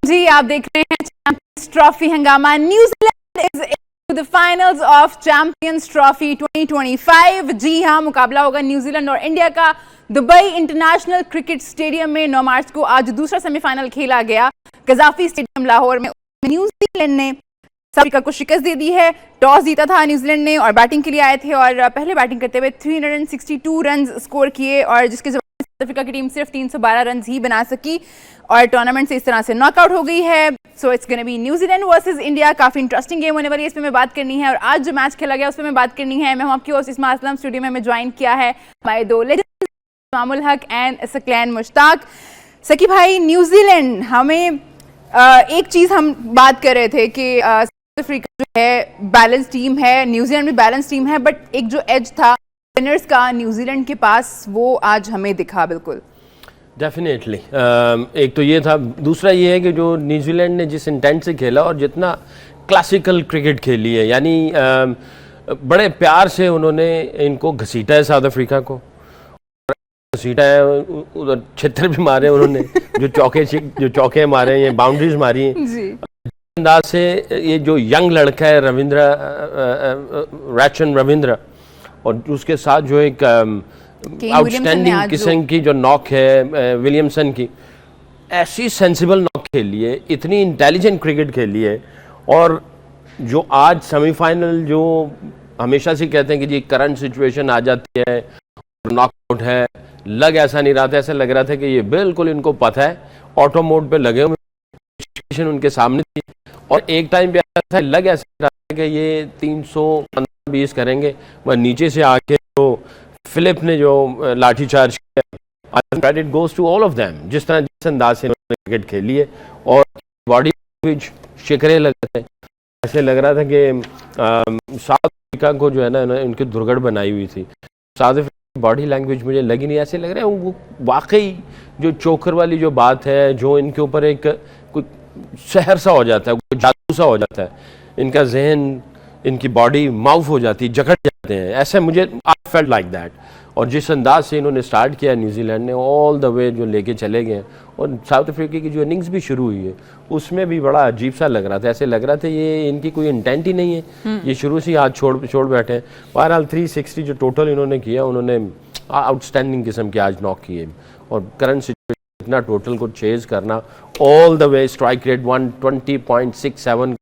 जी आप देख रहे हैं चैंपियंस ट्रॉफी हंगामा। New Zealand is in the finals of champions trophy 2025। जी हाँ, मुकाबला होगा न्यूजीलैंड और इंडिया का दुबई इंटरनेशनल क्रिकेट स्टेडियम में 9 मार्च को। आज दूसरा सेमीफाइनल खेला गया गजाफी स्टेडियम लाहौर में। न्यूजीलैंड ने साउथ अफ्रीका को शिकस्त दे दी है। टॉस जीता था न्यूजीलैंड ने और बैटिंग के लिए आए थे और पहले बैटिंग करते हुए 362 रन स्कोर किए और जिसके जवाब साउथ अफ्रीका की टीम सिर्फ 312 रन ही बना सकी और टूर्नामेंट से इस तरह से नॉकआउट हो गई है। So it's gonna be New Zealand versus India. काफी इंटरेस्टिंग गेम होने वाली है, इस पे मैं बात करनी है और आज जो मैच खेला गया उस पर मैं बात करनी है। मैं हूं आपकी होस्ट इस्मा असलम। स्टूडियो में हमें ज्वाइन किया है हमारे दो लेजेंड्स इमामुल हक एंड सकलैन मुश्ताक। सकी भाई, न्यूजीलैंड हमें एक चीज हम बात कर रहे थे कि साउथ अफ्रीका जो है बैलेंस टीम है, न्यूजीलैंड भी बैलेंस टीम है, बट एक जो एज था विनर्स का न्यूजीलैंड के पास वो आज हमें दिखा। बिल्कुल डेफिनेटली एक तो ये था, दूसरा ये है कि जो न्यूजीलैंड ने जिस इंटेंट से खेला और जितना क्लासिकल क्रिकेट खेली है, यानी बड़े प्यार से उन्होंने इनको घसीटा है साउथ अफ्रीका को, घसीटा है, उधर छितर भी मारे उन्होंने जो चौके मारे, ये बाउंड्रीज मारी हैं अंदाज से। ये जो यंग लड़का है रैचन रविंद्र और उसके साथ जो एक आउटस्टैंडिंग किस्म की जो नॉक है विलियमसन की, ऐसी सेंसिबल नॉक खेली है, इतनी इंटेलिजेंट क्रिकेट खेली है। और जो आज सेमीफाइनल जो हमेशा से कहते हैं कि जी करंट सिचुएशन आ जाती है नॉकआउट है, लग ऐसा नहीं रहा था, ऐसा लग रहा था कि ये बिल्कुल इनको पता है, ऑटो मोड पे लगे हुए, सिचुएशन उनके सामने थी और एक टाइम पे ऐसा था, लग ऐसा रहा था कि ये 315-20 करेंगे, वह नीचे से आके तो फिलिप ने जो लाठी चार्ज किया, credit goes to all of them, जिस अंदाज से उन्होंने क्रिकेट खेली है और बॉडी लैंग्वेज शिकरे लग रहे थे, ऐसे लग रहा था कि साउथ अफ्रीका को जो है ना उनकी दुर्गढ़ बनाई हुई थी। साउथ अफ्रीका बॉडी लैंग्वेज मुझे लगी नहीं, ऐसे लग रहा है वो वाकई जो चोकर वाली जो बात है, जो इनके ऊपर एक कोई शहर सा हो जाता है, कोई जादू सा हो जाता है, इनका जहन, इनकी बॉडी माउफ हो जाती है, जकड़ जाते हैं, ऐसे मुझे आई फेल्ट लाइक दैट। और जिस अंदाज से इन्होंने स्टार्ट किया न्यूजीलैंड ने, ऑल द वे जो लेके चले गए और साउथ अफ्रीका की जो इनिंग्स भी शुरू हुई है उसमें भी बड़ा अजीब सा लग रहा था, ऐसे लग रहा था ये इनकी कोई इंटेंट ही नहीं है, ये शुरू से ही हाथ छोड़ बैठे हैं। बहरहाल 360 जो टोटल इन्होंने किया, उन्होंने आउटस्टैंडिंग किस्म के आज नॉक किए और करंट सिचुएशन इतना टोटल को चेज करना, all the way strike rate 120.67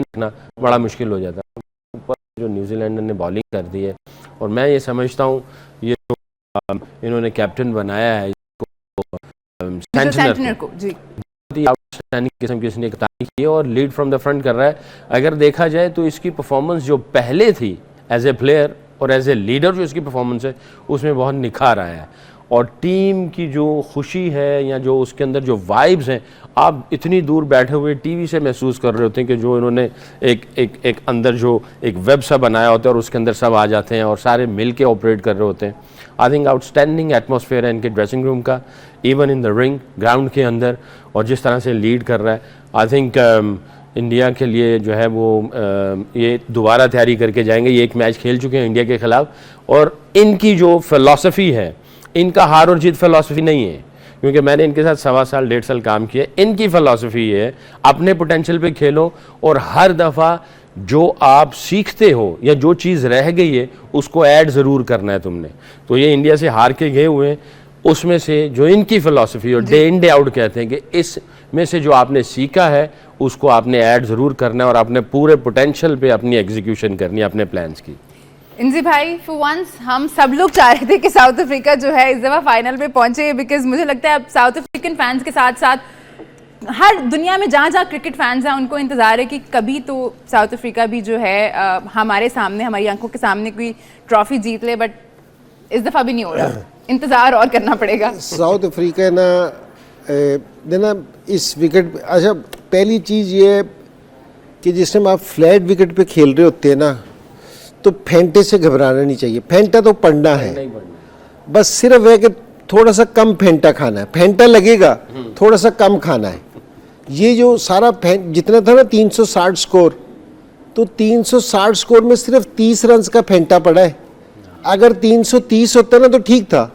रखना बड़ा मुश्किल हो जाता है। ऊपर जो न्यूजीलैंड ने बॉलिंग कर दी है और मैं ये समझता हूँ ये जो इन्होंने कैप्टन बनाया है सेंटनर को, जी आउटस्टैंडिंग किस्म की इसने कप्तानी की और लीड फ्रॉम द फ्रंट कर रहा है। अगर देखा जाए तो इसकी परफॉर्मेंस जो पहले थी एज ए प्लेयर और एज ए लीडर, जो इसकी परफॉर्मेंस है उसमें बहुत निखार आया है और टीम की जो खुशी है या जो उसके अंदर जो वाइब्स हैं, आप इतनी दूर बैठे हुए टीवी से महसूस कर रहे होते हैं कि जो इन्होंने एक अंदर जो एक वेब सा बनाया होता है और उसके अंदर सब आ जाते हैं और सारे मिल के ऑपरेट कर रहे होते हैं। आई थिंक आउटस्टैंडिंग एटमॉस्फेयर है इनके ड्रेसिंग रूम का, even in the ring, ground के अंदर, और जिस तरह से लीड कर रहा है। आई थिंक इंडिया के लिए जो है वो ये दोबारा तैयारी करके जाएंगे। ये एक मैच खेल चुके हैं इंडिया के ख़िलाफ़ और इनकी जो फ़िलॉसफी है, इनका हार और जीत फ़िलॉसफी नहीं है, क्योंकि मैंने इनके साथ 1.25 साल 1.5 साल काम किया। इनकी फ़िलॉसफी है अपने पोटेंशियल पे खेलो और हर दफ़ा जो आप सीखते हो या जो चीज़ रह गई है उसको ऐड ज़रूर करना है तुमने। तो ये इंडिया से हार के गए हुए हैं, उसमें से जो इनकी फ़िलॉसफी और डे इन डे आउट कहते हैं कि इसमें से जो आपने सीखा है उसको आपने ऐड ज़रूर करना है और अपने पूरे पोटेंशियल पे अपनी एग्जीक्यूशन करनी है अपने प्लान्स की। इंजी भाई, फॉर वंस हम सब लोग चाह रहे थे कि साउथ अफ्रीका जो है इस दफ़ा फाइनल पे पहुंचे, बिकॉज मुझे लगता है अब साउथ अफ्रीकन फैंस के साथ साथ हर दुनिया में जहाँ जहाँ क्रिकेट फैंस हैं उनको इंतज़ार है कि कभी तो साउथ अफ्रीका भी जो है हमारे सामने, हमारी आंखों के सामने कोई ट्रॉफी जीत ले, बट इस दफ़ा भी नहीं हो रहा, इंतज़ार और करना पड़ेगा। साउथ अफ्रीका ना इस विकेट, अच्छा पहली चीज़ ये है कि जिस टाइम आप फ्लैट विकेट पे खेल रहे होते हैं ना, तो फेंटे से घबराना नहीं चाहिए। फेंटा तो पढ़ना है, बस सिर्फ है कि थोड़ा सा कम फेंटा खाना है, फेंटा लगेगा थोड़ा सा कम खाना है। ये जो सारा जितना था ना 360 स्कोर, तो 360 स्कोर में सिर्फ 30 रन का फेंटा पड़ा है। अगर 330 होता ना तो ठीक था,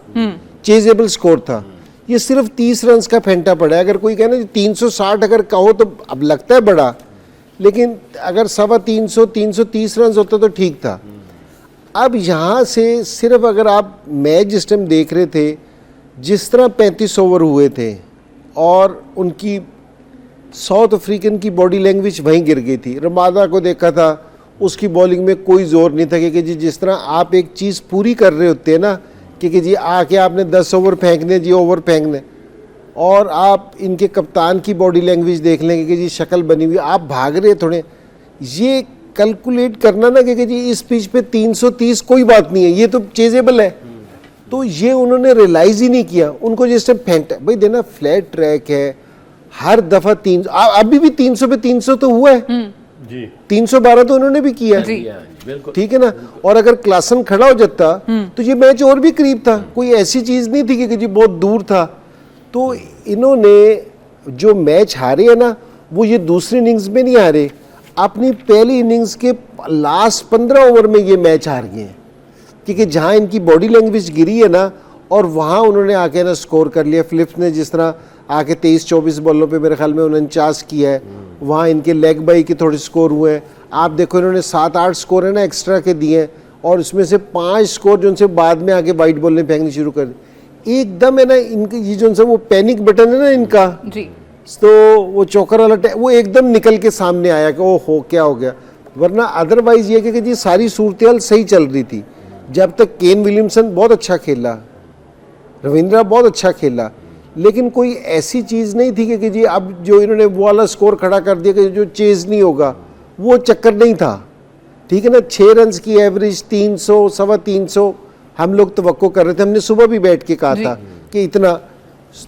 चेजेबल स्कोर था। ये सिर्फ 30 रन का फेंटा पड़ा है। अगर कोई कहे ना 360 अगर कहो तो अब लगता है बड़ा, लेकिन अगर 350 330 रन होता तो ठीक था। अब यहाँ से सिर्फ अगर आप मैच जिस टाइम देख रहे थे, जिस तरह 35 ओवर हुए थे और उनकी साउथ अफ्रीकन की बॉडी लैंग्वेज वहीं गिर गई थी। रमादा को देखा था, उसकी बॉलिंग में कोई जोर नहीं था कि जी जिस तरह आप एक चीज़ पूरी कर रहे होते हैं ना कि जी आके आपने 10 ओवर फेंकने, जी ओवर फेंकने, और आप इनके कप्तान की बॉडी लैंग्वेज देख लेंगे कि जी शक्ल बनी हुई, आप भाग रहे थोड़े, ये कैलकुलेट करना ना कि जी इस पिच पे 330 कोई बात नहीं है, ये तो चेजेबल है, तो ये उन्होंने रियलाइज ही नहीं किया। उनको जिस टाइम फेंकता भाई देना, फ्लैट ट्रैक है, हर दफा 300, अभी भी 300 पे 300 तो हुआ है जी, 312 तो उन्होंने भी किया है, ठीक है ना। और अगर क्लासन खड़ा हो जाता तो ये मैच और भी करीब था, कोई ऐसी चीज नहीं थी कि जी बहुत दूर था। तो इन्होंने जो मैच हारे है ना, वो ये दूसरी इनिंग्स में नहीं हारे, अपनी पहली इनिंग्स के लास्ट 15 ओवर में ये मैच हार गए हैं, क्योंकि जहां इनकी बॉडी लैंग्वेज गिरी है ना, और वहां उन्होंने आके ना स्कोर कर लिया। फिलिप्स ने जिस तरह आके 23-24 बॉलों पे मेरे ख्याल में 49 किया है, वहाँ इनके लेग बाई के थोड़े स्कोर हुए हैं। आप देखो इन्होंने 7-8 स्कोर है ना एक्स्ट्रा के दिए हैं, और उसमें से 5 स्कोर जो उनसे बाद में आके वाइट बॉल ने फेंकनी शुरू कर दी। एकदम है ना इनके ये जो वो पैनिक बटन है ना इनका जी, तो वो चौकर वाला वो एकदम निकल के सामने आया कि ओ हो क्या हो गया। वरना अदरवाइज ये कि जी सारी सूरत सही चल रही थी जब तक केन विलियमसन बहुत अच्छा खेला, रविंद्रा बहुत अच्छा खेला, लेकिन कोई ऐसी चीज़ नहीं थी कि जी अब जो इन्होंने वो वाला स्कोर खड़ा कर दिया कि जो चेज नहीं होगा, वो चक्कर नहीं था, ठीक है ना। 6 रन की एवरेज, 300 325 हम लोग तवक्को कर रहे थे, हमने सुबह भी बैठ के कहा था कि इतना।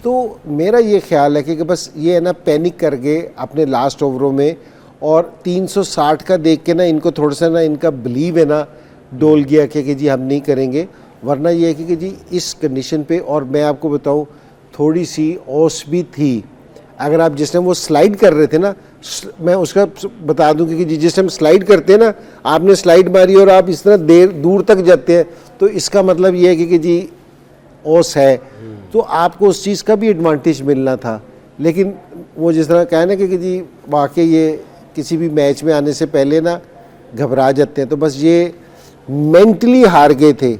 तो मेरा ये ख्याल है कि बस ये है ना पैनिक कर गए अपने लास्ट ओवरों में, और 360 का देख के ना इनको थोड़ा सा ना इनका बिलीव है ना डोल गया कि जी हम नहीं करेंगे। वरना ये है कि जी इस कंडीशन पे, और मैं आपको बताऊं थोड़ी सी ओस भी थी। अगर आप जिस टाइम वो स्लाइड कर रहे थे ना, मैं उसका बता दूं कि जिस टाइम स्लाइड करते हैं ना, आपने स्लाइड मारी और आप इस तरह देर दूर तक जाते हैं, तो इसका मतलब ये है कि जी ओस है, तो आपको उस चीज़ का भी एडवांटेज मिलना था। लेकिन वो जिस तरह कहे ना कि जी वाकई ये किसी भी मैच में आने से पहले ना घबरा जाते हैं, तो बस ये मेंटली हार गए थे,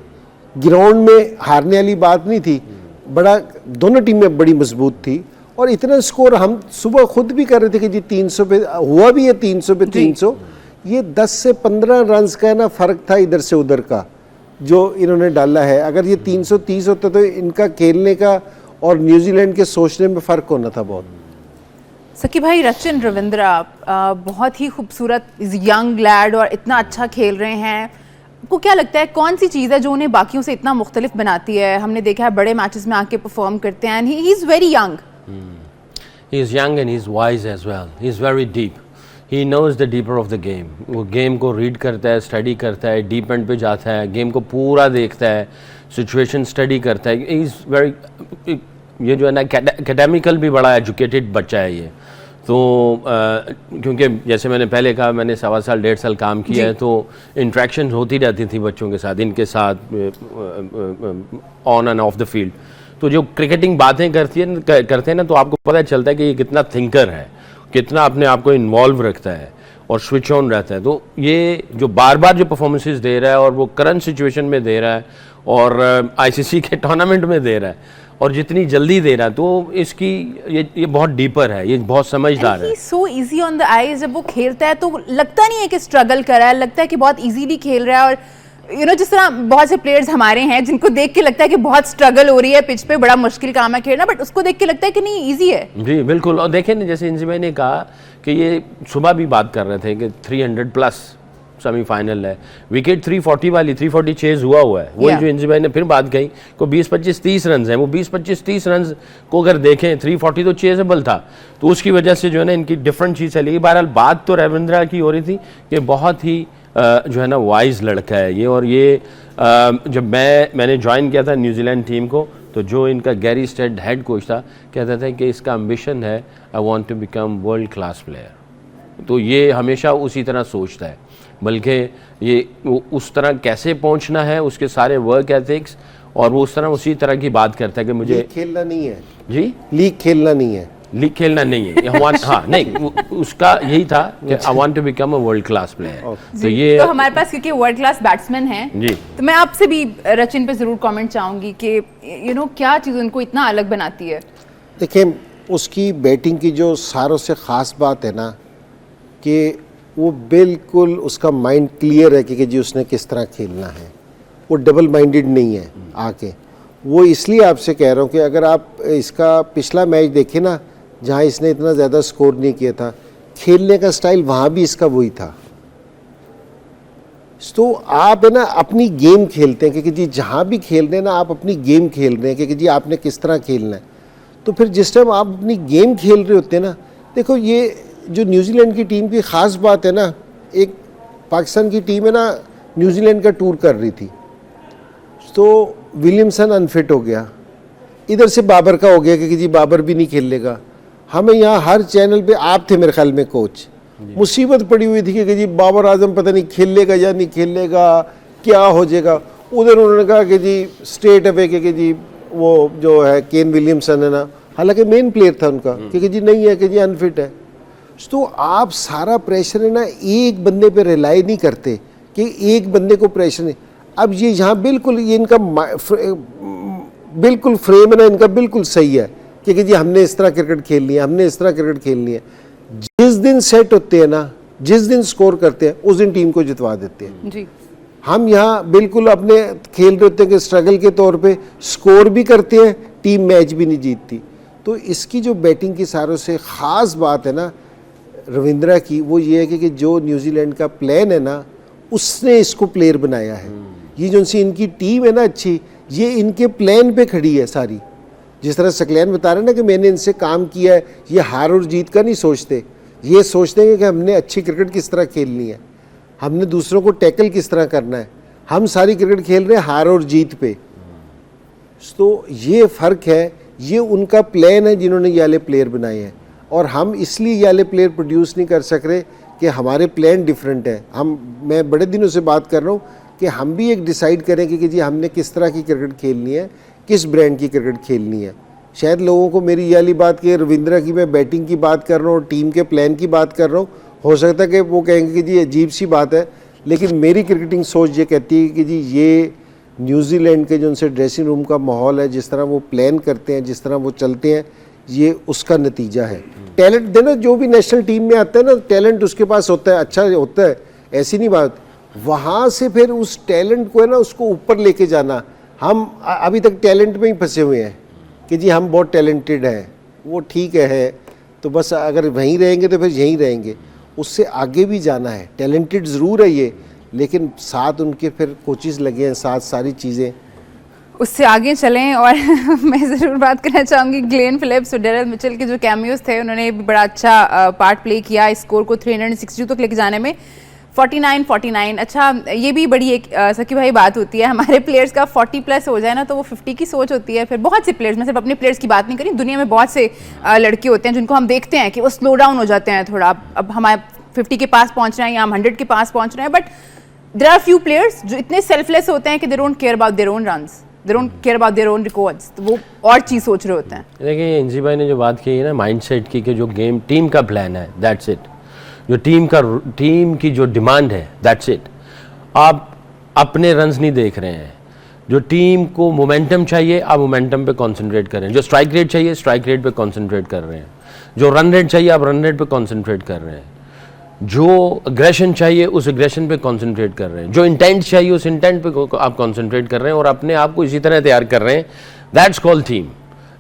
ग्राउंड में हारने वाली बात नहीं थी। बड़ा दोनों टीमें बड़ी मजबूत थी, और इतना स्कोर हम सुबह खुद भी कर रहे थे कि जी 300 पे हुआ भी है, 300 पे 300, ये 10 से 15 रन का ना फ़र्क था इधर से उधर का जो इन्होंने डाला है। अगर ये 330 होता तो इनका खेलने का और न्यूजीलैंड के सोचने में फ़र्क होना था बहुत। सकी भाई, रचिन रविंद्रा बहुत ही खूबसूरत यंग लैड और इतना अच्छा खेल रहे हैं, आपको क्या लगता है कौन सी चीज़ है जो उन्हें बाकियों से इतना मुख्तलिफ बनाती है? हमने देखा है बड़े मैचेस में आके परफॉर्म करते हैं, he is very young, he is young and he is wise as well, he is very deep, he knows the deeper of the game. वो गेम को रीड करता है, स्टडी करता है, डीप एंड पे जाता है, गेम को पूरा देखता है, सिचुएशन स्टडी करता है। ही इज़ वेरी, ये जो है ना एकेडमिकल भी बड़ा एजुकेटेड बच्चा है ये। तो क्योंकि जैसे मैंने पहले कहा, मैंने 1.25 साल 1.5 साल काम किया है, तो इंट्रैक्शन होती रहती थी बच्चों के साथ, इनके साथ on end of the field. तो जो क्रिकेटिंग बातें करते हैं ना, तो आपको पता चलता है कि ये कितना थिंकर है, कितना अपने आप को इन्वॉल्व रखता है और स्विच ऑन रहता है। तो ये जो बार बार जो परफॉर्मेंसेस दे रहा है, और वो करंट सिचुएशन में दे रहा है, और आईसीसी के टूर्नामेंट में दे रहा है, और जितनी जल्दी दे रहा है, तो इसकी ये बहुत डीपर है, ये बहुत समझदार है। So easy on the eyes, जब वो खेलता है तो लगता नहीं है कि स्ट्रगल कर रहा है, लगता है कि बहुत इजीली खेल रहा है। और जिस तरह बहुत से प्लेयर्स हमारे हैं जिनको देख के लगता है कि बहुत स्ट्रगल हो रही है पिच पे, बड़ा मुश्किल काम है खेलना, बट उसको देख के लगता है कि नहीं इजी है। जी बिल्कुल। और देखें ना, जैसे इंजमाई ने कहा कि ये सुबह भी बात कर रहे थे कि 300 प्लस सेमीफाइनल है, विकेट 340 वाली 340 चेज हुआ है। वही जो इंजमाई ने फिर बात कही को 20-25-30 रन है, वो 20-25-30 रन को अगर देखें 340 तो चेजेबल था, तो उसकी वजह से जो है ना इनकी डिफरेंट चीज़ चली गई। बहरहाल बात तो रविंद्रा की हो रही थी कि बहुत ही जो है ना वाइज लड़का है ये। और ये जब मैंने ज्वाइन किया था न्यूजीलैंड टीम को, तो जो इनका गैरी स्टेड हेड कोच था, कहता था कि इसका एम्बिशन है I want to become world class player. तो ये हमेशा उसी तरह सोचता है, बल्कि ये उस तरह कैसे पहुंचना है, उसके सारे वर्क एथिक्स और वो उस तरह उसी तरह की बात करता है कि मुझे लीग खेलना नहीं है जी, लीग खेलना नहीं है, लीग खेलना नहीं है हाँ नहीं, उसका यही था कि I want to become a world class player. तो ये तो हमारे पास क्योंकि वर्ल्ड क्लास बैट्समैन हैं जी, तो मैं आपसे भी रचिन पे जरूर कमेंट चाहूंगी कि क्या चीज़ उनको इतना अलग बनाती है। देखिए उसकी बैटिंग की जो सारों से ख़ास बात है ना कि वो बिल्कुल उसका माइंड क्लियर है कि जी उसने किस तरह खेलना है, वो डबल माइंडेड नहीं है आके। वो इसलिए आपसे कह रहा हूँ कि अगर आप इसका पिछला मैच देखें ना जहाँ इसने इतना ज़्यादा स्कोर नहीं किया था, खेलने का स्टाइल वहाँ भी इसका वही था। तो आप है ना अपनी गेम खेलते हैं कि जी जहाँ भी खेल रहे हैं ना आप अपनी गेम खेल रहे हैं कि जी आपने किस तरह खेलना है। तो फिर जिस टाइम आप अपनी गेम खेल रहे होते हैं ना, देखो ये जो न्यूजीलैंड की टीम की ख़ास बात है ना, एक पाकिस्तान की टीम है ना न्यूजीलैंड का टूर कर रही थी, तो विलियमसन अनफिट हो गया, इधर से बाबर का हो गया कि जी बाबर भी नहीं खेलेगा। हमें यहाँ हर चैनल पे आप थे मेरे ख्याल में कोच, मुसीबत पड़ी हुई थी कि जी बाबर आजम पता नहीं खेलेगा या नहीं खेलेगा, क्या हो जाएगा। उधर उन्होंने कहा कि जी स्ट्रेट अवे कि जी वो जो है केन विलियमसन है ना, हालांकि मेन प्लेयर था उनका, क्योंकि जी नहीं है कि जी अनफिट है। तो आप सारा प्रेशर है ना एक बंदे पे रिलाई नहीं करते कि एक बंदे को प्रेशर नहीं। अब ये यहाँ बिल्कुल ये इनका बिल्कुल फ्रेम है ना इनका बिल्कुल सही है कि जी हमने इस तरह क्रिकेट खेलनी है, हमने इस तरह क्रिकेट खेलनी है। जिस दिन सेट होते हैं ना, जिस दिन स्कोर करते हैं उस दिन टीम को जितवा देते हैं जी। हम यहाँ बिल्कुल अपने खेल रहे होते हैं कि स्ट्रगल के तौर पे स्कोर भी करते हैं, टीम मैच भी नहीं जीतती। तो इसकी जो बैटिंग की सारों से ख़ास बात है ना रविंद्रा की, वो ये है कि जो न्यूजीलैंड का प्लान है ना उसने इसको प्लेयर बनाया है। ये जो सी इनकी टीम है ना अच्छी, ये इनके प्लान पे खड़ी है सारी। जिस तरह सकलैन बता रहे हैं ना कि मैंने इनसे काम किया है, ये हार और जीत का नहीं सोचते, ये सोचते हैं कि हमने अच्छी क्रिकेट किस तरह खेलनी है, हमने दूसरों को टैकल किस तरह करना है। हम सारी क्रिकेट खेल रहे हैं हार और जीत पे। तो ये फ़र्क है, ये उनका प्लान है जिन्होंने ये वाले प्लेयर बनाए हैं। और हम इसलिए ये वाले प्लेयर प्रोड्यूस नहीं कर सक रहे कि हमारे प्लान डिफरेंट है। मैं बड़े दिनों से बात कर रहा हूँ कि हम भी एक डिसाइड करें कि जी हमने किस तरह की क्रिकेट खेलनी है, किस ब्रांड की क्रिकेट खेलनी है। शायद लोगों को मेरी ये वाली बात कि रविंद्रा की मैं बैटिंग की बात कर रहा हूँ, टीम के प्लान की बात कर रहा हूँ, हो सकता है कि वो कहेंगे कि जी अजीब सी बात है, लेकिन मेरी क्रिकेटिंग सोच ये कहती है कि जी ये न्यूजीलैंड के जो उनसे ड्रेसिंग रूम का माहौल है, जिस तरह वो प्लान करते हैं, जिस तरह वो चलते हैं, ये उसका नतीजा है। टैलेंट देना जो भी नेशनल टीम में आता है ना, टैलेंट उसके पास होता है, अच्छा होता है, ऐसी नहीं बात। वहाँ से फिर उस टैलेंट को है ना उसको ऊपर लेके जाना। हम अभी तक टैलेंट में ही फंसे हुए हैं कि जी हम बहुत टैलेंटेड हैं, वो ठीक है, तो बस अगर वहीं रहेंगे तो फिर यहीं रहेंगे। उससे आगे भी जाना है, टैलेंटेड ज़रूर है ये, लेकिन साथ उनके फिर कोचेस लगे हैं, साथ सारी चीज़ें उससे आगे चलें। और मैं ज़रूर बात करना चाहूँगी ग्लेन फिलिप्स और डेरेल मिचेल के जो कैमियोज थे, उन्होंने भी बड़ा अच्छा पार्ट प्ले किया इस स्कोर को 362 तक लेके जाने में। 49-49। अच्छा, ये भी बड़ी एक सकी भाई बात होती है, हमारे प्लेयर्स का 40 प्लस हो जाए ना तो वो 50 की सोच होती है। फिर बहुत से प्लेयर्स, मैं सिर्फ अपने प्लेयर्स की बात नहीं करी, दुनिया में बहुत से लड़के होते हैं जिनको हम देखते हैं कि वो स्लो डाउन हो जाते हैं थोड़ा। अब हमारे 50 के पास पहुँच रहे हैं या हम 100 के पास पहुँच रहे हैं, but there are few players जो इतने सेल्फलेस होते हैं कि they don't care about their own runs, they don't care about their own records, तो वो और चीज़ सोच रहे होते हैं। देखिए इंजी भाई ने जो बात की है ना माइंडसेट की, कि जो गेम टीम का प्लान है, दैट्स इट। जो टीम की जो डिमांड है, दैट्स इट। आप अपने रन्स नहीं देख रहे हैं। जो टीम को मोमेंटम चाहिए, आप मोमेंटम पे कंसंट्रेट कर रहे हैं। जो स्ट्राइक रेट चाहिए, स्ट्राइक रेट पे कंसंट्रेट कर रहे हैं। जो रन रेट चाहिए, आप रन रेट पे कंसंट्रेट कर रहे हैं। जो एग्रेशन चाहिए, उस एग्रेशन पे कंसंट्रेट कर रहे हैं। जो इंटेंट चाहिए, उस इंटेंट पे आप कंसंट्रेट कर रहे हैं और अपने आप को इसी तरह तैयार कर रहे हैं। That's call team,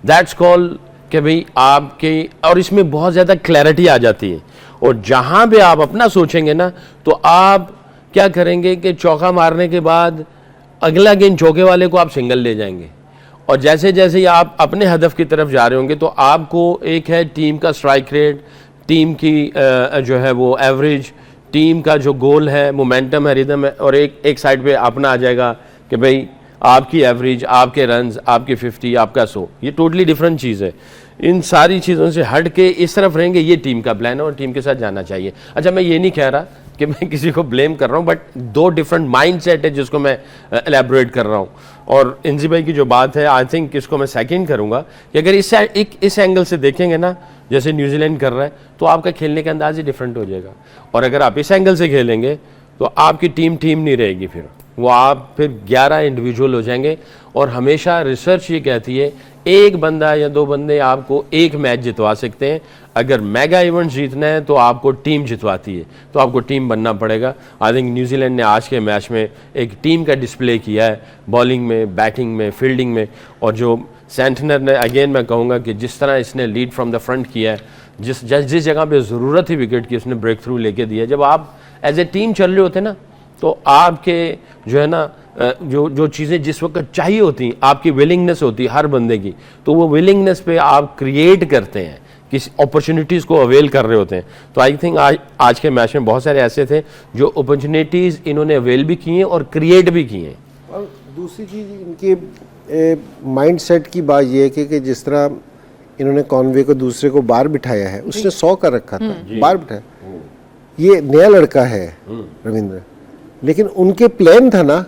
that's call कि भाई आपके, और इसमें बहुत ज़्यादा क्लैरिटी आ जाती है। और जहाँ पे आप अपना सोचेंगे ना, तो आप क्या करेंगे कि चौका मारने के बाद अगला गेंद चौके वाले को आप सिंगल ले जाएंगे। और जैसे जैसे आप अपने हदफ की तरफ जा रहे होंगे, तो आपको एक है टीम का स्ट्राइक रेट, टीम की जो है वो एवरेज, टीम का जो गोल है, मोमेंटम है, रिदम है, और एक साइड पे अपना आ जाएगा कि भाई आपकी एवरेज, आपके रन्स, आपके 50, आपका 100। ये टोटली डिफरेंट चीज़ है। इन सारी चीज़ों से हट के इस तरफ रहेंगे, ये टीम का प्लान है और टीम के साथ जाना चाहिए। अच्छा, मैं ये नहीं कह रहा कि मैं किसी को ब्लेम कर रहा हूँ, बट दो डिफरेंट माइंडसेट है जिसको मैं एलैबोरेट कर रहा हूँ। और इंजी भाई की जो बात है, आई थिंक इसको मैं सेकंड करूँगा कि अगर इस एंगल से देखेंगे ना, जैसे न्यूजीलैंड कर रहा है, तो आपका खेलने का अंदाज ही डिफरेंट हो जाएगा। और अगर आप इस एंगल से खेलेंगे तो आपकी टीम नहीं रहेगी, फिर वो आप फिर 11 इंडिविजुअल हो जाएंगे। और हमेशा रिसर्च ये कहती है एक बंदा या दो बंदे आपको एक मैच जितवा सकते हैं। अगर मेगा इवेंट जीतना है तो आपको टीम जितवाती है, तो आपको टीम बनना पड़ेगा। आई थिंक न्यूजीलैंड ने आज के मैच में एक टीम का डिस्प्ले किया है, बॉलिंग में, बैटिंग में, फील्डिंग में। और जो सेंटनर ने, अगेन मैं कहूँगा कि जिस तरह इसने लीड फ्रॉम द फ्रंट किया है, जिस जगह पे ज़रूरत थी विकेट की, उसने ब्रेक थ्रू लेके दिया। जब आप एज ए टीम चल रहे होते ना, तो आपके जो है ना जो चीज़ें जिस वक्त चाहिए होती, आपकी विलिंगनेस होती है हर बंदे की, तो वो विलिंगनेस पे आप क्रिएट करते हैं, किसी अपॉर्चुनिटीज़ को अवेल कर रहे होते हैं। तो आई थिंक आज के मैच में बहुत सारे ऐसे थे जो अपॉर्चुनिटीज़ इन्होंने अवेल भी किए और क्रिएट भी किए। और दूसरी चीज़ इनके माइंडसेट की बात यह है कि जिस तरह इन्होंने कॉनवे को दूसरे को बाहर बिठाया है, उसने 100 का रखा था, बाहर बिठाया। ये नया लड़का है रविंद्र, लेकिन उनके प्लान था ना,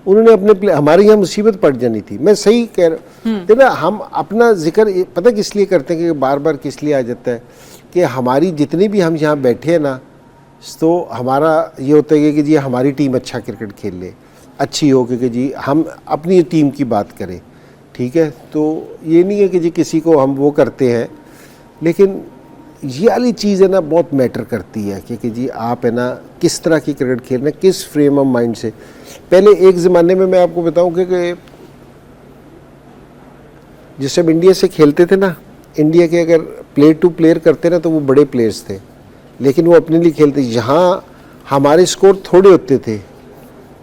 उन्होंने अपने हमारे यहाँ मुसीबत पड़ जानी थी। मैं सही कह रहा हूँ ना, हम अपना जिक्र पता किस लिए करते हैं कि बार बार किस लिए आ जाता है कि हमारी जितनी भी हम यहाँ बैठे हैं ना, तो हमारा ये होता है कि जी हमारी टीम अच्छा क्रिकेट खेल ले, अच्छी हो, क्योंकि जी हम अपनी टीम की बात करें, ठीक है। तो ये नहीं है कि जी किसी को हम वो करते हैं, लेकिन ये वाली चीज़ है ना बहुत मैटर करती है कि जी आप है ना किस तरह की क्रिकेट खेल रहे हैं, किस फ्रेम ऑफ माइंड से। पहले एक ज़माने में मैं आपको बताऊं कि जिस टाइम इंडिया से खेलते थे ना, इंडिया के अगर प्लेयर टू प्लेयर करते ना तो वो बड़े प्लेयर्स थे, लेकिन वो अपने लिए खेलते। यहाँ हमारे स्कोर थोड़े होते थे,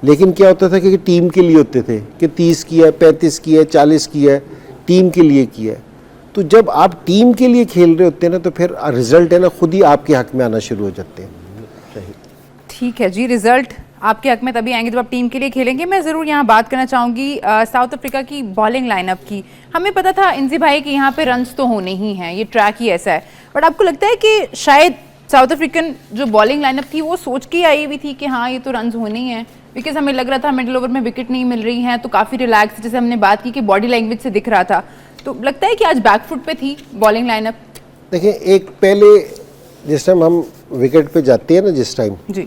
लेकिन क्या होता था कि टीम के लिए होते थे कि 30 किया, 35 किया, 40 किया, टीम के लिए किया। तो जब आप टीम के लिए खेल रहे होते हैं ना, तो फिर रिजल्ट है ना खुद ही आपके हक में आना शुरू हो जाते हैं। ठीक है जी, रिजल्ट आपके हक में तभी आएंगे जब आप टीम के लिए खेलेंगे। मैं ज़रूर यहाँ बात करना चाहूँगी साउथ अफ्रीका की बॉलिंग लाइनअप की। हमें पता था इंजी भाई कि यहाँ पे रन्स तो होने ही हैं, ये ट्रैक ही ऐसा है, बट आपको लगता है कि शायद साउथ अफ्रीकन जो बॉलिंग लाइनअप थी वो सोच के आई हुई थी कि हाँ ये तो रन्स होने ही हैं? बिकॉज हमें लग रहा था मिडिल ओवर में विकेट नहीं मिल रही हैं, तो काफ़ी रिलैक्स, जैसे हमने बात की कि बॉडी लैंग्वेज से दिख रहा था। तो लगता है कि आज बैकफुट पे थी बॉलिंग लाइनअप। देखिए, एक पहले जिस टाइम हम विकेट पे जाते हैं ना, जिस टाइम जी,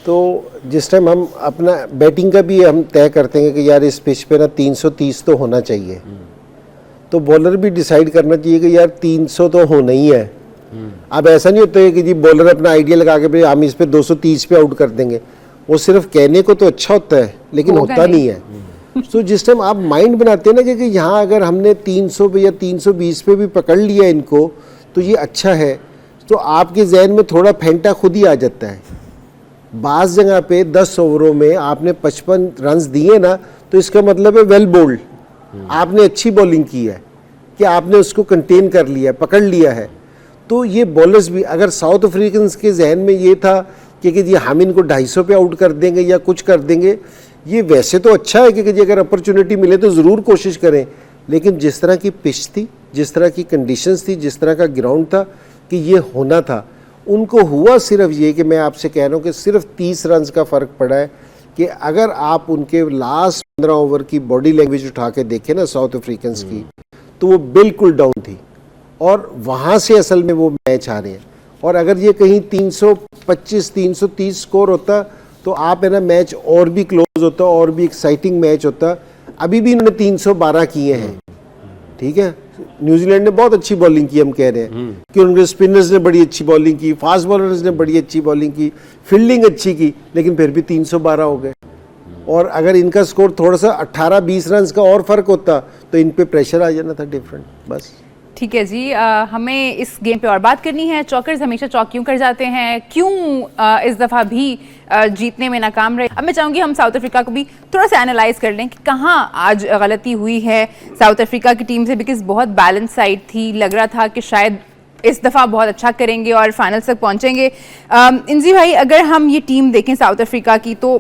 तो जिस टाइम हम अपना बैटिंग का भी हम तय करते हैं कि यार इस पिच पे ना 330 तो होना चाहिए, तो बॉलर भी डिसाइड करना चाहिए कि यार 300 तो होना ही है। अब ऐसा नहीं होता है कि जी बॉलर अपना आइडिया लगा के हम इस पे 230 पे आउट कर देंगे। वो सिर्फ कहने को तो अच्छा होता है, लेकिन होता नहीं है। तो जिस टाइम आप माइंड बनाते हैं ना कि यहाँ अगर हमने 300 पे या 320 पे भी पकड़ लिया इनको तो ये अच्छा है, तो आपके जहन में थोड़ा फेंटा खुद ही आ जाता है। बाज़ जगह पे 10 ओवरों में आपने 55 रन्स दिए ना, तो इसका मतलब है वेल बोल्ड, आपने अच्छी बॉलिंग की है कि आपने उसको कंटेन कर लिया, पकड़ लिया है। तो ये बॉलर्स भी, अगर साउथ अफ्रीकन के जहन में ये था कि जी हम इनको 250 पे आउट कर देंगे या कुछ कर देंगे, ये वैसे तो अच्छा है कि जी अगर अपॉर्चुनिटी मिले तो ज़रूर कोशिश करें, लेकिन जिस तरह की पिच थी, जिस तरह की कंडीशंस थी, जिस तरह का ग्राउंड था कि ये होना था, उनको हुआ सिर्फ ये कि मैं आपसे कह रहा हूँ कि सिर्फ 30 रन का फ़र्क पड़ा है कि अगर आप उनके लास्ट 15 ओवर की बॉडी लैंग्वेज उठा के देखें ना साउथ अफ्रीकन्स की, तो वो बिल्कुल डाउन थी और वहाँ से असल में वो मैच आ रहे हैं। और अगर ये कहीं 325 330 स्कोर होता तो आप है ना मैच और भी क्लोज होता और भी एक्साइटिंग मैच होता। अभी भी इन्होंने 312 किए हैं, ठीक है। न्यूजीलैंड ने बहुत अच्छी बॉलिंग की, हम कह रहे हैं कि उनके स्पिनर्स ने बड़ी अच्छी बॉलिंग की, फास्ट बॉलर्स ने बड़ी अच्छी बॉलिंग की, फील्डिंग अच्छी की, लेकिन फिर भी 312 हो गए। और अगर इनका स्कोर थोड़ा सा 18-20 रन का और फर्क होता तो इन पे प्रेशर आ जाना था डिफरेंट। बस ठीक है जी, हमें इस गेम पे और बात करनी है। चौकर्स हमेशा चौकियों कर जाते हैं, क्यों इस दफ़ा भी जीतने में नाकाम रहे? अब मैं चाहूँगी हम साउथ अफ्रीका को भी थोड़ा सा एनालाइज कर लें कि कहाँ आज गलती हुई है साउथ अफ्रीका की टीम से, बिकॉज बहुत बैलेंस साइड थी, लग रहा था कि शायद इस दफ़ा बहुत अच्छा करेंगे और फाइनल तक पहुँचेंगे। इंजी भाई, अगर हम ये टीम देखें साउथ अफ्रीका की, तो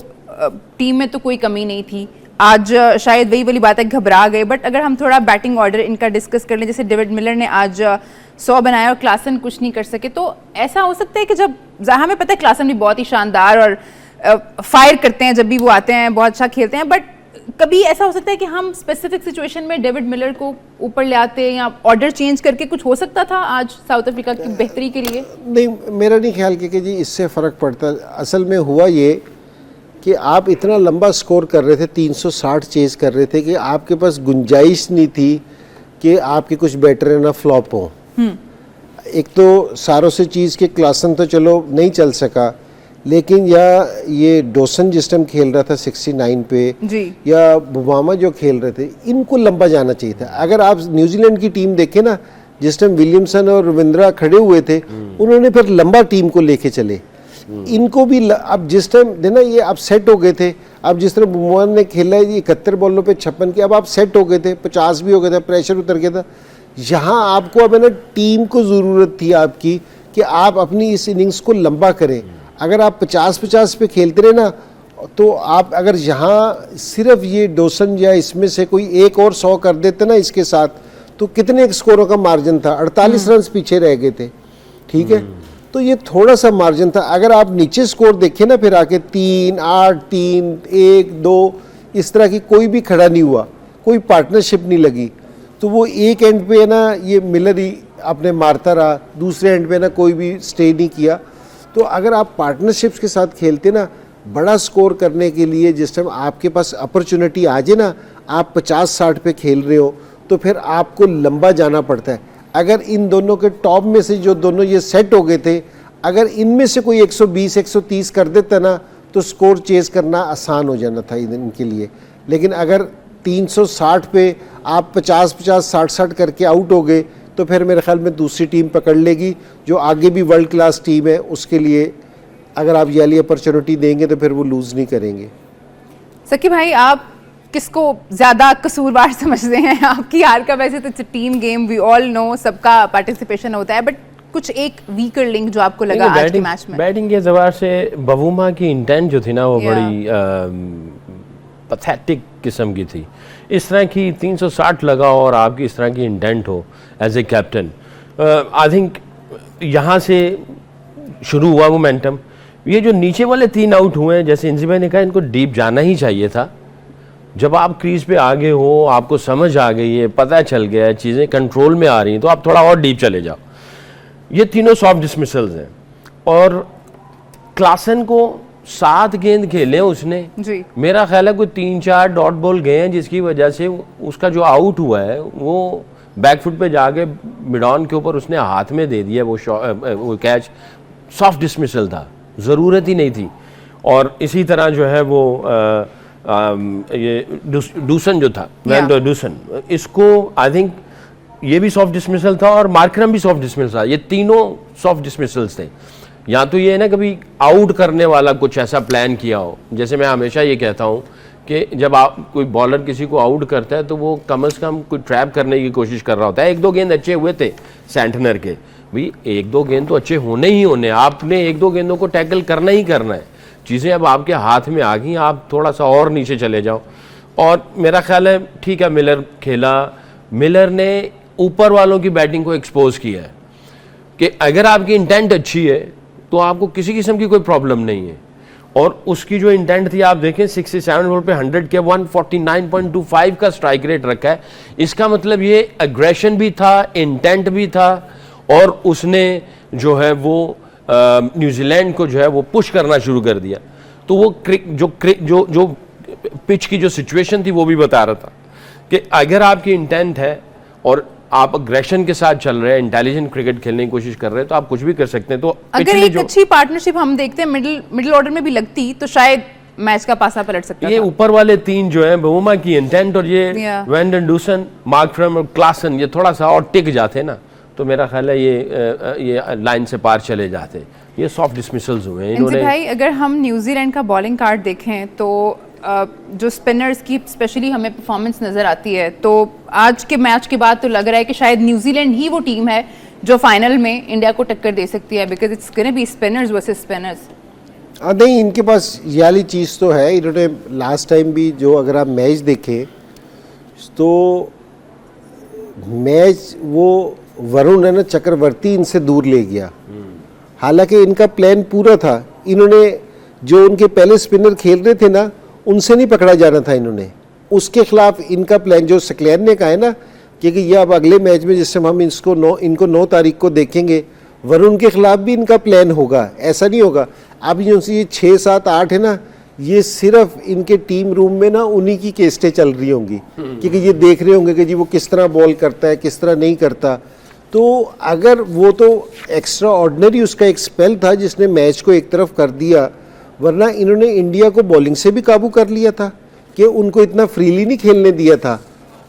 टीम में तो कोई कमी नहीं थी। आज शायद वही वाली बात है, घबरा गए, बट अगर हम थोड़ा बैटिंग ऑर्डर इनका डिस्कस कर लें, जैसे डेविड मिलर ने आज 100 बनाया और क्लासन कुछ नहीं कर सके। तो ऐसा हो सकता है कि जब हमें पता है क्लासन भी बहुत ही शानदार और फायर करते हैं, जब भी वो आते हैं बहुत अच्छा खेलते हैं, बट कभी ऐसा हो सकता है कि हम स्पेसिफिक सिचुएशन में डेविड मिलर को ऊपर ले आते हैं या ऑर्डर चेंज करके कुछ हो सकता था आज साउथ अफ्रीका की बेहतरी के लिए? नहीं, मेरा नहीं ख्याल कि जी इससे फ़र्क पड़ता। असल में हुआ ये कि आप इतना लंबा स्कोर कर रहे थे, 360 चेज़ कर रहे थे कि आपके पास गुंजाइश नहीं थी कि आपके कुछ बैटर है ना फ्लॉप हो। एक तो सारों से चीज़ के क्लासन तो चलो नहीं चल सका, लेकिन या ये डोसन जिस टाइम खेल रहा था 69 पे जी, या बुमामा जो खेल रहे थे, इनको लंबा जाना चाहिए था। अगर आप न्यूजीलैंड की टीम देखें ना, जिस टाइम विलियमसन और रविंद्रा खड़े हुए थे, उन्होंने फिर लंबा टीम को लेके चले। इनको भी अब जिस टाइम देना ये आप सेट हो गए थे, अब जिस तरह बुमामा ने खेला है 71 बॉलों पे 56 के, अब आप सेट हो गए थे, 50 भी हो गया था, प्रेशर उतर गया था। यहाँ आपको अब है ना टीम को ज़रूरत थी आपकी कि आप अपनी इस इनिंग्स को लंबा करें। अगर आप 50-50 पे खेलते रहे ना, तो आप अगर यहाँ सिर्फ ये डोसन या इसमें से कोई एक और 100 कर देते ना इसके साथ, तो कितने स्कोरों का मार्जिन था? 48 रन पीछे रह गए थे, ठीक है। तो ये थोड़ा सा मार्जिन था। अगर आप नीचे स्कोर देखें ना, फिर आके 3, 8, 3, 1, 2 इस तरह की कोई भी खड़ा नहीं हुआ, कोई पार्टनरशिप नहीं लगी। तो वो एक एंड पे है ना ये मिलर ही अपने मारता रहा, दूसरे एंड पे ना कोई भी स्टे नहीं किया। तो अगर आप पार्टनरशिप्स के साथ खेलते ना, बड़ा स्कोर करने के लिए जिस टाइम आपके पास अपॉर्चुनिटी आ जाए ना, आप 50-60 पे खेल रहे हो, तो फिर आपको लंबा जाना पड़ता है। अगर इन दोनों के टॉप में से जो दोनों ये सेट हो गए थे, अगर इनमें से कोई 120-130 कर देता ना, तो स्कोर चेज करना आसान हो जाना था इनके लिए। लेकिन अगर 360 पे आप 50-50, 60-60 करके आउट हो गए, तो फिर मेरे ख्याल में दूसरी टीम पकड़ लेगी जो आगे भी वर्ल्ड क्लास टीम है, उसके लिए अगर आप ये वाली अपॉर्चुनिटी देंगे तो फिर वो लूज़ नहीं करेंगे। सकी भाई, आप किसको ज़्यादा कसूरवार समझते हैं आपकी हार का? वैसे तो team game, we all know, सबका पार्टिसिपेशन होता है, बट कुछ एक वीकर लिंक जो आपको लगा आज के मैच में? बैटिंग के एतबार से बवूमा की इंटेंट जो थी ना, वो बड़ी पैथेटिक किस्म की थी। इस तरह की 360 लगा और आपकी इस तरह की इंटेंट हो as a captain, I think यहाँ से शुरू हुआ मोमेंटम। ये जो नीचे वाले 3 आउट हुए हैं, जैसे इंजी भाई ने कहा, इनको डीप जाना ही चाहिए था। जब आप क्रीज पे आगे हो, आपको समझ आ गई है, पता चल गया है, चीज़ें कंट्रोल में आ रही हैं, तो आप थोड़ा और डीप चले जाओ। ये तीनों सॉफ्ट डिसमिसल्स हैं और क्लासन को 7 गेंद खेले उसने जी। मेरा ख्याल है कोई 3-4 डॉट बॉल गए हैं, जिसकी वजह से उसका जो आउट हुआ है वो बैकफुट पे जाके मिड ऑन के ऊपर उसने हाथ में दे दिया। वो कैच सॉफ्ट डिसमिसल था, ज़रूरत ही नहीं थी। और इसी तरह जो है वो ये डूसन जो था, वैन डूसन, इसको आई थिंक ये भी सॉफ्ट डिसमिसल था और मार्करम भी सॉफ्ट डिसमिसल था। ये तीनों सॉफ्ट डिसमिसल्स थे। या तो ये ना कभी आउट करने वाला कुछ ऐसा प्लान किया हो, जैसे मैं हमेशा ये कहता हूँ कि जब आप कोई बॉलर किसी को आउट करता है तो वो कम से कम कोई ट्रैप करने की कोशिश कर रहा होता है। 1-2 गेंद अच्छे हुए थे सेंटनर के, भाई 1-2 गेंद तो अच्छे होने ही होने, आपने 1-2 गेंदों को टैकल करना ही करना है। चीज़ें अब आपके हाथ में आ गई, आप थोड़ा सा और नीचे चले जाओ। और मेरा ख्याल है ठीक है, मिलर खेला, मिलर ने ऊपर वालों की बैटिंग को एक्सपोज किया है कि अगर आपकी इंटेंट अच्छी है तो आपको किसी किस्म की कोई प्रॉब्लम नहीं है। और उसकी जो इंटेंट थी आप देखें, 67 बॉल पे 100 के 149.25 का स्ट्राइक रेट रखा है। इसका मतलब ये एग्रेशन भी था, इंटेंट भी था, और उसने जो है वो न्यूजीलैंड को जो है वो पुश करना शुरू कर दिया। तो वो जो पिच की जो सिचुएशन थी वो भी बता रहा था कि अगर आपकी इंटेंट है और आप अग्रेशन के साथ चल रहे हैं, इंटेलिजेंट क्रिकेट खेलने की कोशिश कर रहे हैं, तो आप कुछ भी कर सकते हैं। तो अगर एक अच्छी पार्टनरशिप हम देखते हैं मिडिल ऑर्डर में भी लगती, तो शायद मैच का पासा पलट सकता था। ये ऊपर वाले 3 जो हैं, बवूमा की इंटेंट और ये वैन डन डूसन, मार्करम और क्लासन, ये थोड़ा सा और टिक जाते ना, तो मेरा ख्याल है ये लाइन से पार चले जाते। ये सॉफ्ट डिसमिसल्स हुए हैं इन्होंने। भाई, अगर हम न्यूजीलैंड का बॉलिंग कार्ड देखें तो जो स्पिनर्स की स्पेशली हमें परफॉर्मेंस नज़र आती है, तो आज के मैच के बाद तो लग रहा है कि शायद न्यूजीलैंड ही वो टीम है जो फाइनल में इंडिया को टक्कर दे सकती है, because it's gonna be spinners versus spinners. नहीं, इनके पास ये वाली चीज़ तो है। इन्होंने लास्ट टाइम भी जो अगर आप मैच देखें तो मैच वो वरुण है ना चक्रवर्ती इनसे दूर ले गया। हालांकि इनका प्लान पूरा था, इन्होंने जो उनके पहले स्पिनर खेल रहे थे ना उनसे नहीं पकड़ा जाना था, इन्होंने उसके खिलाफ इनका प्लान जो सक्लैन ने कहा है ना कि ये अब अगले मैच में जिस समय हम इनको 9 तारीख को देखेंगे वरुण के खिलाफ भी इनका प्लान होगा, ऐसा नहीं होगा। अब ये 6, 7, 8 है ना, ये सिर्फ इनके टीम रूम में ना उन्हीं की केस्टें चल रही होंगी क्योंकि ये देख रहे होंगे कि जी वो किस तरह बॉल करता है, किस तरह नहीं करता। तो अगर वो तो एक्स्ट्रा ऑर्डिनरी उसका एक स्पेल था जिसने मैच को एक तरफ कर दिया, वरना इन्होंने इंडिया को बॉलिंग से भी काबू कर लिया था कि उनको इतना फ्रीली नहीं खेलने दिया था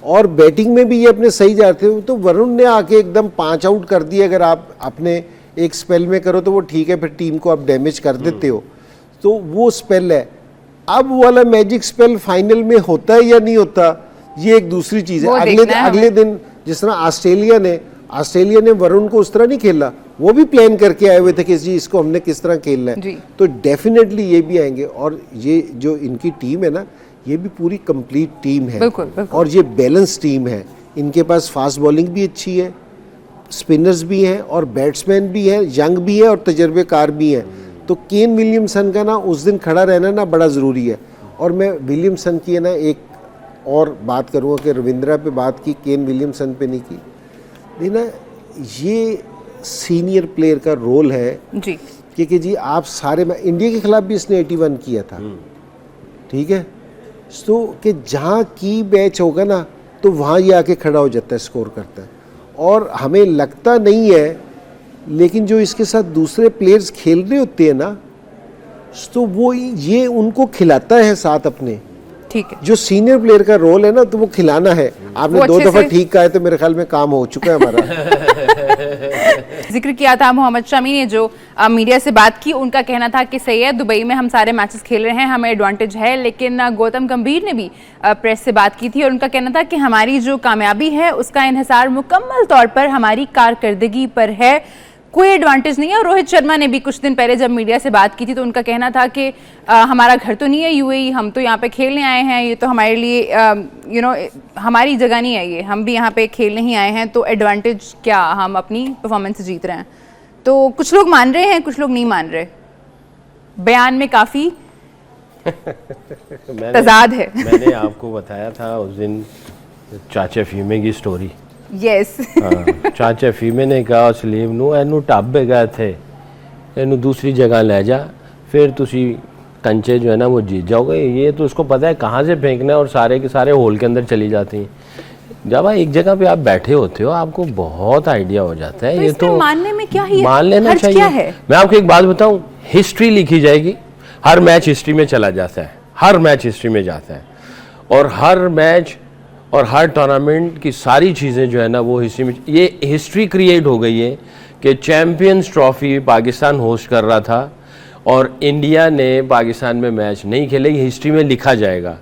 और बैटिंग में भी ये अपने सही जाते थे। तो वरुण ने आके एकदम 5 आउट कर दिए। अगर आप अपने एक स्पेल में करो तो वो ठीक है, फिर टीम को आप डैमेज कर देते हो, तो वो स्पेल है। अब वो वाला मैजिक स्पेल फाइनल में होता है या नहीं होता, ये एक दूसरी चीज़ है। अगले दिन जिस तरह ऑस्ट्रेलिया ने वरुण को उस तरह नहीं खेला, वो भी प्लान करके आए हुए थे कि जी इसको हमने किस तरह खेलना है, तो डेफिनेटली ये भी आएंगे। और ये जो इनकी टीम है ना, ये भी पूरी कंप्लीट टीम है। बिल्कुल, बिल्कुल। और ये बैलेंस टीम है। इनके पास फास्ट बॉलिंग भी अच्छी है, स्पिनर्स भी हैं और बैट्समैन भी हैं, यंग भी है और तजर्बेकार भी हैं। तो केन विलियमसन का ना उस दिन खड़ा रहना ना बड़ा ज़रूरी है। और मैं विलियमसन की है ना एक और बात करूँगा कि रविंद्रा पे बात की, केन विलियमसन पे नहीं की। नहीं ना, ये सीनियर प्लेयर का रोल है जी, क्योंकि जी आप सारे इंडिया के खिलाफ भी इसने 81 किया था, ठीक है। तो कि जहाँ की मैच होगा ना तो वहाँ ये आके खड़ा हो जाता है, स्कोर करता है। और हमें लगता नहीं है, लेकिन जो इसके साथ दूसरे प्लेयर्स खेल रहे होते हैं ना, तो वो ये उनको खिलाता है साथ अपने। ठीक है, जो सीनियर प्लेयर का रोल है ना, तो वो खिलाना है। आपने 2 दफा ठीक कहा है तो मेरे ख्याल में काम हो चुका है हमारा। जिक्र किया था मोहम्मद शमी ने जो मीडिया से बात की, उनका कहना था कि सही है, दुबई में हम सारे मैचेस खेल रहे हैं, हमें एडवांटेज है। लेकिन गौतम गंभीर ने भी प्रेस से बात की थी और उनका कहना था कि हमारी जो कामयाबी है उसका इन्हिसार मुकम्मल तौर पर हमारी कारकर्दगी पर है, कोई एडवांटेज नहीं है। और रोहित शर्मा ने भी कुछ दिन पहले जब मीडिया से बात की थी तो उनका कहना था कि हमारा घर तो नहीं है यूएई, हम तो यहाँ पे खेलने आए हैं, ये तो हमारे लिए हमारी जगह नहीं है, ये हम भी यहाँ पे खेलने ही आए हैं, तो एडवांटेज क्या, हम अपनी परफॉर्मेंस से जीत रहे हैं। तो कुछ लोग मान रहे हैं, कुछ लोग नहीं मान रहे। बयान में काफ़ी तजाद है। मैंने आपको बताया था उस दिन चाचा फीमे की स्टोरी। यस, चाचा फीमे ने कहा सलीम नू एनू ढाबे गए थे, एनू दूसरी जगह ले जा, फिर तुसी कंचे जो है ना वो जीत जाओगे। ये तो उसको पता है कहाँ से फेंकना है और सारे के सारे होल के अंदर चली जाती हैं। जब आप एक जगह पे आप बैठे होते हो आपको बहुत आइडिया हो जाता है। तो ये तो मानने में क्या ही मान लेना चाहिए। क्या है? मैं आपको एक बात बताऊं, हिस्ट्री लिखी जाएगी, हर मैच हिस्ट्री में चला जाता है, हर मैच हिस्ट्री में जाता है और हर मैच और हर टूर्नामेंट की सारी चीज़ें जो है ना वो हिस्ट्री में, ये हिस्ट्री क्रिएट हो गई है कि चैम्पियंस ट्रॉफी पाकिस्तान होस्ट कर रहा था और इंडिया ने पाकिस्तान में मैच नहीं खेले, ये हिस्ट्री में लिखा जाएगा।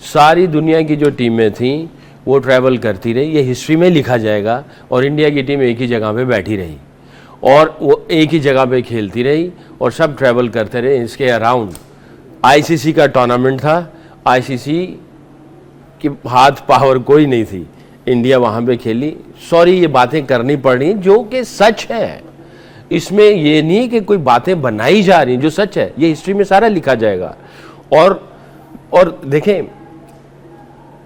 सारी दुनिया की जो टीमें थीं वो ट्रैवल करती रही, ये हिस्ट्री में लिखा जाएगा। और इंडिया की टीम एक ही जगह पे बैठी रही और वो एक ही जगह पे खेलती रही और सब ट्रैवल करते रहे। इसके अराउंड आईसीसी का टूर्नामेंट था, आईसीसी की हाथ पावर कोई नहीं थी, इंडिया वहाँ पे खेली। सॉरी ये बातें करनी पड़ रही जो कि सच है, इसमें ये नहीं कि कोई बातें बनाई जा रही, जो सच है ये हिस्ट्री में सारा लिखा जाएगा। और देखें,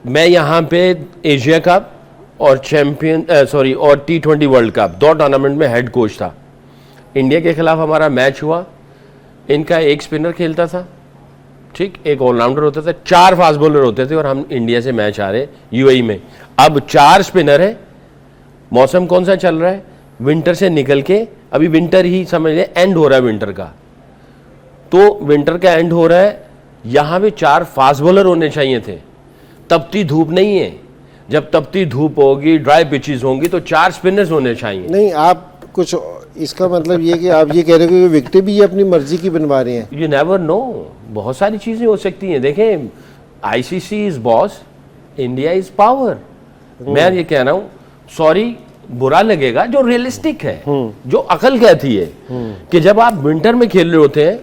मैं यहाँ पे एशिया कप और और T20 वर्ल्ड कप 2 टूर्नामेंट में हेड कोच था। इंडिया के खिलाफ हमारा मैच हुआ, इनका एक स्पिनर खेलता था, ठीक, एक ऑलराउंडर होता था, 4 फास्ट बॉलर होते थे और हम इंडिया से मैच आ रहे यूएई में। अब 4 स्पिनर है, मौसम कौन सा चल रहा है, विंटर से निकल के अभी विंटर ही समझ ले, एंड हो रहा है विंटर का, तो विंटर का एंड हो रहा है। यहाँ पे 4 फास्ट बॉलर होने चाहिए थे, तपती धूप नहीं है, जब तपती धूप होगी, ड्राई पिचेस होंगी तो 4 स्पिनर्स होने चाहिए। नहीं, आप कुछ इसका मतलब ये कि आप ये कह रहे हो कि विकेटें भी ये अपनी मर्जी की बनवा रहे हैं। यू नेवर नो, बहुत सारी चीजें हो सकती हैं। देखें, ICC is boss, India is power. मैं ये कह रहा हूँ, सॉरी बुरा लगेगा, जो रियलिस्टिक है, जो अकल कहती है कि जब आप विंटर में खेल रहे होते हैं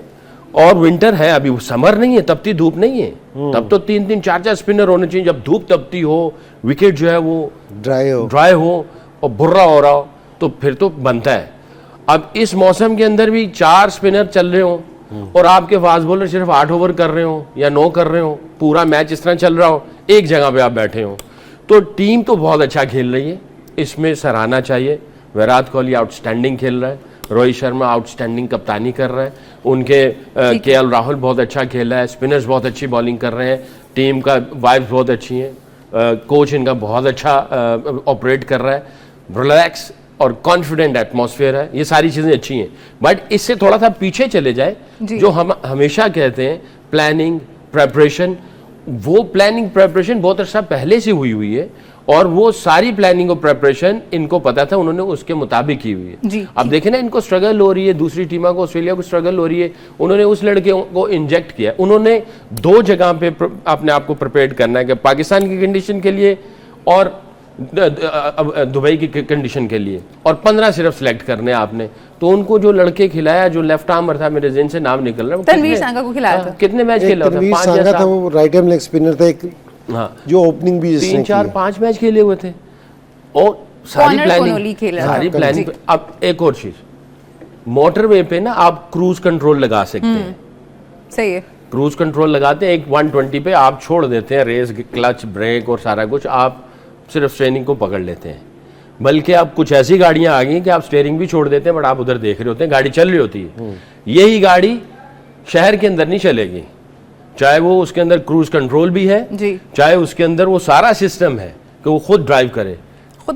और विंटर है, अभी समर नहीं है, तपती धूप नहीं है, तब तो 3-3 4-4 स्पिनर होने चाहिए। जब धूप तपती हो, विकेट जो है वो ड्राई हो और भुर्रा हो रहा हो, तो फिर तो बनता है। अब इस मौसम के अंदर भी 4 स्पिनर चल रहे हो और आपके फास्ट बॉलर सिर्फ 8 ओवर कर रहे हो या 9 कर रहे हो, पूरा मैच इस तरह चल रहा हो, एक जगह पे आप बैठे हो, तो टीम तो बहुत अच्छा खेल रही है, इसमें सराहना चाहिए। विराट कोहली आउटस्टैंडिंग खेल रहा है, रोहित शर्मा आउटस्टैंडिंग कप्तानी कर रहे हैं, उनके केएल राहुल बहुत अच्छा खेल रहा है, स्पिनर्स बहुत अच्छी बॉलिंग कर रहे हैं, टीम का वाइब्स बहुत अच्छी हैं, कोच इनका बहुत अच्छा ऑपरेट कर रहा है, रिलैक्स और कॉन्फिडेंट एटमॉस्फेयर है, ये सारी चीज़ें अच्छी हैं। बट इससे थोड़ा सा पीछे चले जाए, जो हम हमेशा कहते हैं प्लानिंग प्रेपरेशन, वो प्लानिंग प्रेपरेशन बहुत अच्छा पहले से हुई है और वो सारी प्लानिंग और प्रेपरेशन इनको पता था, उन्होंने उसके मुताबिक की हुई है। अब देखें ना, इनको स्ट्रगल हो रही है, दूसरी टीमों को, ऑस्ट्रेलिया को स्ट्रगल हो रही है, उन्होंने उस लड़के को इंजेक्ट किया, उन्होंने 2 जगह पे अपने आप को प्रिपेयर करना है, कि पाकिस्तान की कंडीशन के लिए और दुबई की कंडीशन के लिए, और 15 सिर्फ सेलेक्ट करने आपने। तो उनको जो लड़के खिलाया, जो लेफ्ट आर्मर था, मेरे जिन से नाम निकल रहा है, तनवीर सांगा को खिलाया था, कितने मैच खेला था? 5 सांगा था, वो राइट हैंड लेग स्पिनर था एक, जो ओपनिंग भी 3, 4, 5 मैच खेले हुए थे और सारी प्लानिंग। अब एक और चीज, मोटरवे पे ना आप क्रूज कंट्रोल लगा सकते हैं, सही है, क्रूज कंट्रोल लगाते हैं, एक 120 पे आप छोड़ देते हैं, रेस, क्लच, ब्रेक और सारा कुछ, आप सिर्फ स्टीयरिंग को पकड़ लेते हैं। बल्कि अब कुछ ऐसी गाड़ियां आ गई कि आप स्टीयरिंग भी छोड़ देते हैं, बट आप उधर देख रहे होते हैं, गाड़ी चल रही होती है। यही गाड़ी शहर के अंदर नहीं चलेगी, चाहे वो उसके अंदर क्रूज कंट्रोल भी है, चाहे उसके अंदर वो सारा सिस्टम है कि वो खुद ड्राइव करे,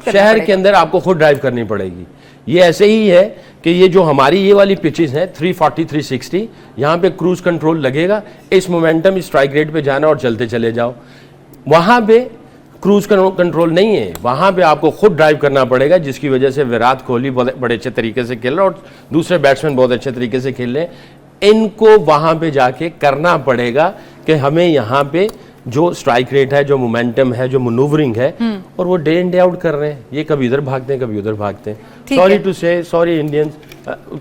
शहर के अंदर आपको खुद ड्राइव करनी पड़ेगी। ये ऐसे ही है कि ये जो हमारी ये वाली पिचेस हैं 340, 360, यहाँ पे क्रूज कंट्रोल लगेगा, इस मोमेंटम, इस स्ट्राइक रेट पे जाना और चलते चले जाओ। वहाँ पे क्रूज कंट्रोल नहीं है, वहाँ पे आपको खुद ड्राइव करना पड़ेगा, जिसकी वजह से विराट कोहली बड़े अच्छे तरीके से खेल रहे हैं और दूसरे बैट्समैन बहुत अच्छे तरीके से खेल रहे हैं। इनको वहाँ पे जाके करना पड़ेगा कि हमें यहाँ पे जो स्ट्राइक रेट है, जो मोमेंटम है, जो मनूवरिंग है, और वो डे इन डे आउट कर रहे हैं, ये कभी इधर भागते हैं, कभी उधर भागते हैं। सॉरी टू से, सॉरी इंडियंस,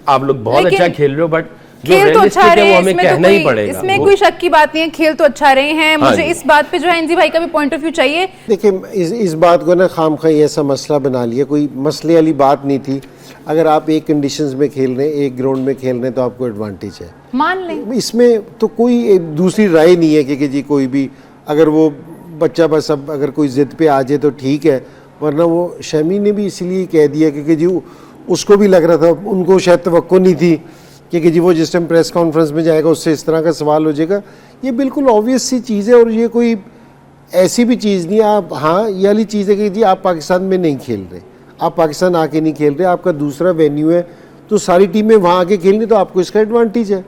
आप लोग बहुत अच्छा खेल रहे हो, बट खेल तो अच्छा रहे, हमें कहना ही पड़ेगा, इसमें कोई शक की बात नहीं है, खेल तो अच्छा रहे हैं। मुझे इस बात पे जो है एनजी भाई का भी पॉइंट ऑफ व्यू चाहिए। देखिए, इस बात को ना खामखाई ऐसा मसला बना लिया, कोई मसले वाली बात नहीं थी। अगर आप एक कंडीशंस में खेल रहे हैं, एक ग्राउंड में खेल रहे हैं, तो आपको एडवांटेज है, मान लें। इसमें तो कोई एक दूसरी राय नहीं है कि जी कोई भी, अगर वो बच्चा बस अब अगर कोई जिद पे आ जाए तो ठीक है, वरना वो शमी ने भी इसीलिए कह दिया कि जी उसको भी लग रहा था, उनको शायद तवक्को नहीं थी कि जी वो जिस टाइम प्रेस कॉन्फ्रेंस में जाएगा उससे इस तरह का सवाल हो जाएगा। ये बिल्कुल ऑब्वियस सी चीज़ है और ये कोई ऐसी भी चीज़ नहीं है। आप, हाँ, ये वाली चीज़ है कि जी आप पाकिस्तान में नहीं खेल रहे, आप पाकिस्तान आके नहीं खेल रहे, आपका दूसरा वेन्यू है, तो सारी टीमें वहाँ आके खेलनी, तो आपको इसका एडवांटेज है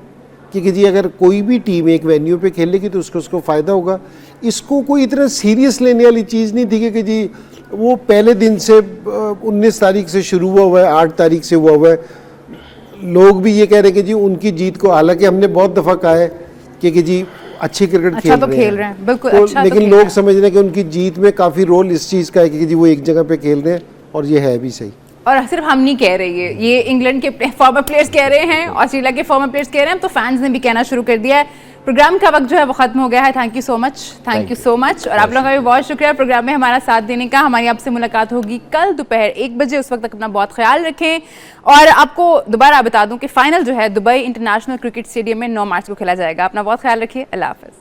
कि जी अगर कोई भी टीम एक वेन्यू पे खेलेगी तो उसको फ़ायदा होगा। इसको कोई इतना सीरियस लेने वाली चीज़ नहीं थी कि जी वो पहले दिन से 19 तारीख से शुरू हुआ है, 8 तारीख से हुआ है। लोग भी ये कह रहे हैं कि जी उनकी जीत को, हालांकि हमने बहुत दफ़ा कहा है कि जी अच्छी क्रिकेट अच्छा खेल रहे हैं, बिल्कुल तो, अच्छा, लेकिन लोग समझ रहे हैं कि उनकी जीत में काफ़ी रोल इस चीज़ का है कि जी वो एक जगह पे खेल रहे हैं, और ये है भी सही। और सिर्फ हम नहीं कह रहे, ये इंग्लैंड के फॉर्मर प्लेयर्स कह रहे हैं, ऑस्ट्रेलिया के फॉर्मर प्लेयर्स कह रहे हैं, तो फैंस ने भी कहना शुरू कर दिया है। प्रोग्राम का वक्त जो है वो खत्म हो गया है। Thank you so much, thank you so much, और आप लोगों का भी बहुत शुक्रिया प्रोग्राम में हमारा साथ देने का। हमारी आपसे मुलाकात होगी कल दोपहर 1 बजे, उस वक्त तक अपना बहुत ख्याल रखें। और आपको दोबारा बता दूं कि फाइनल जो है दुबई इंटरनेशनल क्रिकेट स्टेडियम में 9 मार्च को खेला जाएगा। अपना बहुत ख्याल रखिए, अल्लाह हाफिज़।